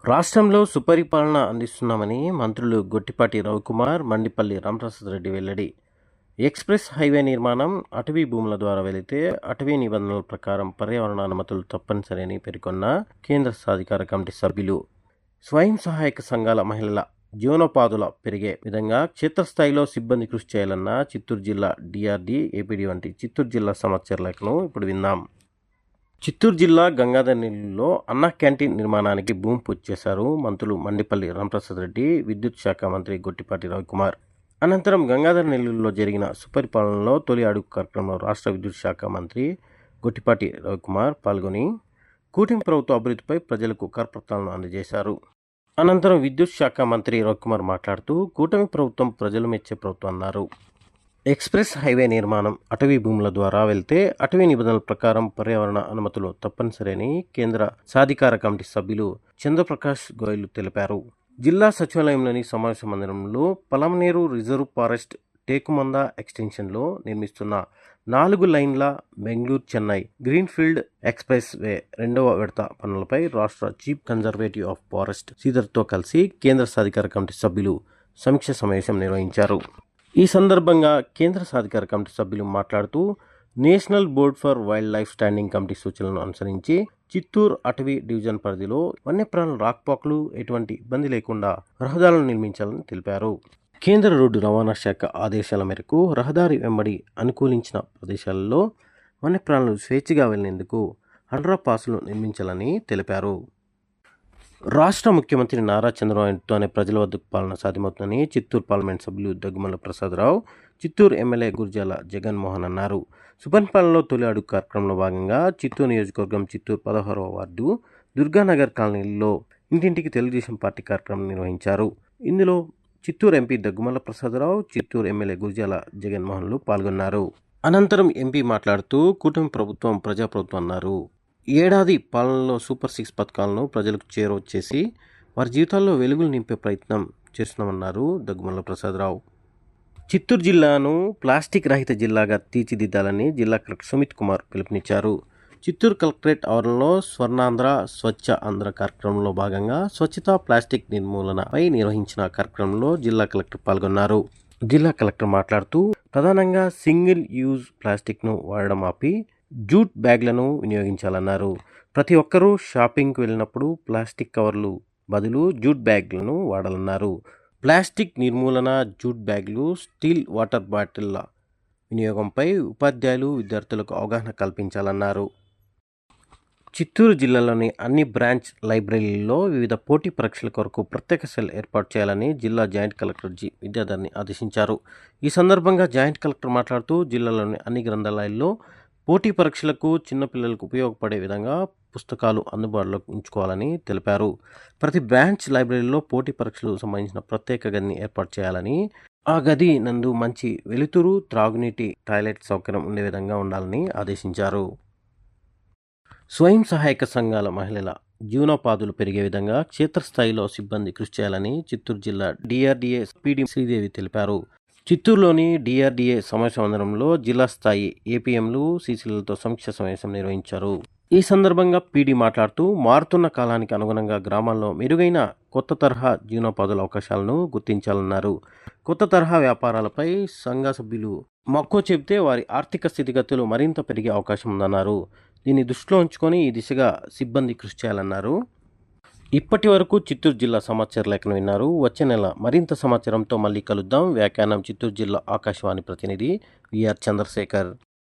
రాష్ట్రంలో సుపరిపాలన అందిస్తున్నామని మంత్రులు గొట్టిపాటి రవికుమార్, మండిపల్లి రామప్రసాద్ రెడ్డి వెల్లడి. ఎక్స్ప్రెస్ హైవే నిర్మాణం అటవీ భూముల ద్వారా వెళితే అటవీ నిబంధనల ప్రకారం పర్యావరణ అనుమతులు తప్పనిసరి అని పేర్కొన్న కేంద్ర సాధికార కమిటీ సభ్యులు. స్వయం సహాయక సంఘాల మహిళల జీవనోపాధుల పెరిగే విధంగా క్షేత్రస్థాయిలో సిబ్బంది కృషి చేయాలన్న చిత్తూరు జిల్లా డిఆర్డి, ఏపీడీ వంటి చిత్తూరు జిల్లా సమాచార లేఖను ఇప్పుడు విందాం. చిత్తూరు జిల్లా గంగాధర్నెల్లూరులో అన్నా క్యాంటీన్ నిర్మాణానికి భూమి పూజ చేశారు మంత్రులు మండిపల్లి రామప్రసాద్ రెడ్డి, విద్యుత్ శాఖ మంత్రి గొట్టిపాటి రవికుమార్. అనంతరం గంగాధర్నెల్లూరులో జరిగిన సుపరిపాలనలో తొలి అడుగు కార్యక్రమంలో రాష్ట్ర విద్యుత్ శాఖ మంత్రి గొట్టిపాటి రవికుమార్ పాల్గొని కూటమి ప్రభుత్వ అభివృద్ధిపై ప్రజలకు కరపత్రాలను అందజేశారు. అనంతరం విద్యుత్ శాఖ మంత్రి రవికుమార్ మాట్లాడుతూ కూటమి ప్రభుత్వం ప్రజలు మెచ్చే ప్రభుత్వం అన్నారు. ఎక్స్ప్రెస్ హైవే నిర్మాణం అటవీ భూముల ద్వారా వెళ్తే అటవీ నిబంధనల ప్రకారం పర్యావరణ అనుమతులు తప్పనిసరి అని కేంద్ర సాధికార కమిటీ సభ్యులు చంద్రప్రకాష్ గోయల్ తెలిపారు. జిల్లా సచివాలయంలోని సమావేశ మందిరంలో పలమనేరు రిజర్వ్ ఫారెస్ట్ టేకుమంద ఎక్స్టెన్షన్లో నిర్మిస్తున్న 4 లైన్ల Bengaluru Chennai greenfield express way 2వ విడత పనులపై రాష్ట్ర చీఫ్ కన్జర్వేటివ్ ఆఫ్ ఫారెస్ట్ శ్రీధర్తో కలిసి కేంద్ర సాధికార కమిటీ సభ్యులు సమీక్ష సమావేశం నిర్వహించారు. ఈ సందర్భంగా కేంద్ర సాధికార కమిటీ సభ్యులు మాట్లాడుతూ national board for wild life standing committee సూచనలను అనుసరించి చిత్తూరు అటవీ డివిజన్ పరిధిలో వన్యప్రాణుల రాకపోకలు ఎటువంటి ఇబ్బంది లేకుండా రహదారులను నిర్మించాలని తెలిపారు. కేంద్ర రోడ్డు రవాణా శాఖ ఆదేశాల మేరకు రహదారి వెంబడి అనుకూలించిన ప్రదేశాలలో వన్యప్రాణులు స్వేచ్ఛగా వెళ్లేందుకు అండర్ పాస్లు నిర్మించాలని తెలిపారు. రాష్ట్ర ముఖ్యమంత్రి నారా చంద్రబాబు నాయుడుతోనే ప్రజల వద్దకు పాలన సాధ్యమవుతుందని చిత్తూరు పార్లమెంట్ సభ్యులు దగ్గుమల్ల ప్రసాదరావు, చిత్తూరు ఎమ్మెల్యే గురజాల జగన్మోహన్ అన్నారు. సుపరిపాలనలో తొలి అడుగు కార్యక్రమంలో భాగంగా చిత్తూరు నియోజకవర్గం చిత్తూరు 16వ వార్డు దుర్గానగర్ కాలనీలో ఇంటింటికి తెలుగుదేశం పార్టీ కార్యక్రమం నిర్వహించారు. ఇందులో చిత్తూరు ఎంపీ దగ్గుమల్ల ప్రసాదరావు, చిత్తూరు ఎమ్మెల్యే గురజాల జగన్మోహన్లు పాల్గొన్నారు. అనంతరం ఎంపీ మాట్లాడుతూ కూటమి ప్రభుత్వం ప్రజాప్రభుత్వం అన్నారు. ఏడాది పాలనలో సూపర్ 6 పథకాలను ప్రజలకు చేరువచేసి వారి జీవితాల్లో వెలుగులు నింపే ప్రయత్నం చేస్తున్నామన్నారు దగ్గుమల్ల ప్రసాదరావు. చిత్తూరు జిల్లాను ప్లాస్టిక్ రహిత జిల్లాగా తీర్చిదిద్దాలని జిల్లా కలెక్టర్ సుమిత్ కుమార్ పిలుపునిచ్చారు. చిత్తూరు కలెక్టరేట్ ఆవరణలో స్వర్ణాంధ్ర స్వచ్ఛ ఆంధ్ర కార్యక్రమంలో భాగంగా స్వచ్ఛత ప్లాస్టిక్ నిర్మూలనపై నిర్వహించిన కార్యక్రమంలో జిల్లా కలెక్టర్ పాల్గొన్నారు. జిల్లా కలెక్టర్ మాట్లాడుతూ ప్రధానంగా సింగిల్ యూజ్ ప్లాస్టిక్ను వాడడం ఆపి జూట్ బ్యాగ్లను వినియోగించాలన్నారు. ప్రతి ఒక్కరూ షాపింగ్కి వెళ్ళినప్పుడు ప్లాస్టిక్ కవర్లు బదులు జూట్ బ్యాగ్లను వాడాలన్నారు. ప్లాస్టిక్ నిర్మూలన, జూట్ బ్యాగ్లు, స్టీల్ వాటర్ బాటిళ్ల వినియోగంపై ఉపాధ్యాయులు, విద్యార్థులకు అవగాహన కల్పించాలన్నారు. చిత్తూరు జిల్లాలోని అన్ని బ్రాంచ్ లైబ్రరీల్లో వివిధ పోటీ పరీక్షల కొరకు ప్రత్యేక సెల్ ఏర్పాటు చేయాలని జిల్లా జాయింట్ కలెక్టర్ జి విద్యాధర్ని ఆదేశించారు. ఈ సందర్భంగా జాయింట్ కలెక్టర్ మాట్లాడుతూ జిల్లాలోని అన్ని గ్రంథాలయాల్లో పోటీ పరీక్షలకు చిన్నపిల్లలకు ఉపయోగపడే విధంగా పుస్తకాలు అందుబాటులో ఉంచుకోవాలని తెలిపారు. ప్రతి బ్రాంచ్ లైబ్రరీలో పోటీ పరీక్షలకు సంబంధించిన ప్రత్యేక గదిని ఏర్పాటు చేయాలని, ఆ గది నందు మంచి వెలుతురు, త్రాగునీటి, టాయిలెట్ సౌకర్యం ఉండే విధంగా ఉండాలని ఆదేశించారు. స్వయం సహాయక సంఘాల మహిళల జీవనోపాధులు పెరిగే విధంగా క్షేత్రస్థాయిలో సిబ్బంది కృషి చేయాలని చిత్తూరు జిల్లా డిఆర్డీఏ పీడీ శ్రీదేవి తెలిపారు. చిత్తూరులోని డిఆర్డీఏ సమావేశ మందిరంలో జిల్లా స్థాయి ఏపీఎంలు, సీసీలతో సమీక్ష సమావేశం నిర్వహించారు. ఈ సందర్భంగా పీడీ మాట్లాడుతూ మారుతున్న కాలానికి అనుగుణంగా గ్రామాల్లో మెరుగైన కొత్త తరహా జీవనోపాధుల అవకాశాలను గుర్తించాలన్నారు. కొత్త తరహా వ్యాపారాలపై సంఘ సభ్యులు మక్కువ చెబితే వారి ఆర్థిక స్థితిగతులు మరింత పెరిగే అవకాశం ఉందన్నారు. దీన్ని దృష్టిలో ఉంచుకొని ఈ దిశగా సిబ్బంది కృషి చేయాలన్నారు. ఇప్పటి వరకు చిత్తూరు జిల్లా సమాచార లేఖను విన్నారు. వచ్చే నెల మరింత సమాచారంతో మళ్ళీ కలుద్దాం. వ్యాఖ్యానం చిత్తూరు జిల్లా ఆకాశవాణి ప్రతినిధి విఆర్ చంద్రశేఖర్.